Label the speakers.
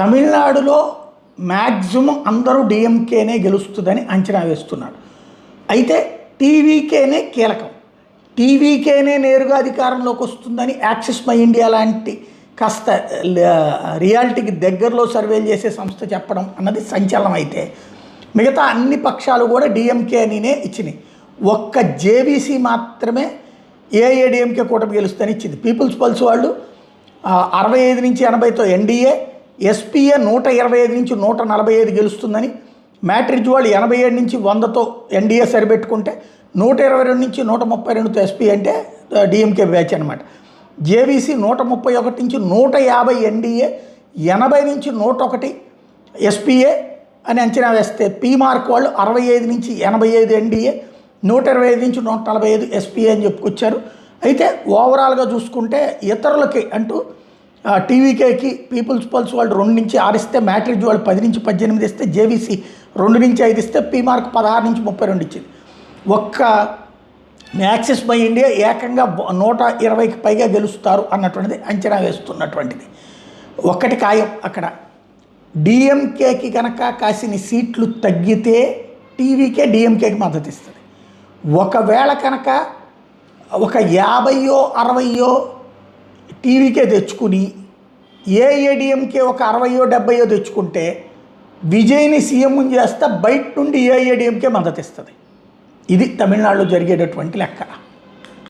Speaker 1: తమిళనాడులో మ్యాక్సిమం అందరూ డిఎంకేనే గెలుస్తుందని అంచనా వేస్తున్నాడు. అయితే టీవీకేనే కీలకం, టీవీకేనే నేరుగా అధికారంలోకి వస్తుందని యాక్సిస్ మై ఇండియా లాంటి కాస్త రియాలిటీకి దగ్గరలో సర్వేలు చేసే సంస్థ చెప్పడం అన్నది సంచలనం. అయితే మిగతా అన్ని పక్షాలు కూడా డిఎంకే అనినే ఇచ్చినాయి. ఒక్క జేబీసీ మాత్రమే ఏఐఏడిఎంకే కూటమి గెలుస్తుందని ఇచ్చింది. పీపుల్స్ పల్స్ వాళ్ళు 65 నుంచి 80తో ఎన్డీఏ, ఎస్పీఏ 125 నుంచి 145 గెలుస్తుందని, మ్యాట్రిజ్ వాళ్ళు 87 నుంచి 100తో ఎన్డీఏ సరిపెట్టుకుంటే 122 నుంచి 132తో ఎస్పీ అంటే డిఎంకే బ్యాచ్ అనమాట. జేబీసీ 131 నుంచి 150 ఎన్డీఏ, 80 నుంచి 101 ఎస్పీఏ అని అంచనా వేస్తే, పీ మార్క్ వాళ్ళు 65 నుంచి 85 ఎన్డీఏ, 125 నుంచి 145 ఎస్పీఏ అని చెప్పుకొచ్చారు. అయితే ఓవరాల్గా చూసుకుంటే ఇతరులకి అంటూ టీవీకేకి పీపుల్స్ పల్స్ వాళ్ళు 2 నుంచి 6 ఇస్తే, మ్యాట్రిజ్ వాళ్ళు 10 నుంచి 18 ఇస్తే, జేబీసీ 2 నుంచి 5 ఇస్తే, పీ మార్క్ 16 నుంచి 32 ఇచ్చింది. ఒక్క యాక్సిస్ మై ఇండియా ఏకంగా 120కి పైగా గెలుస్తారు అన్నటువంటిది అంచనా వేస్తున్నటువంటిది. ఒక్కటి ఖాయం, అక్కడ డిఎంకేకి కనుక కాసిన సీట్లు తగ్గితే టీవీకే డిఎంకేకి మద్దతు ఇస్తుంది. ఒకవేళ కనుక ఒక 50-60 టీవీకే తెచ్చుకుని ఏఐఏడిఎంకే ఒక 60-70 తెచ్చుకుంటే విజయ్ని సీఎం చేస్తే బయట నుండి ఏఐఏడిఎంకే మద్దతు ఇస్తుంది. ఇది తమిళనాడులో జరిగేటటువంటి లెక్క.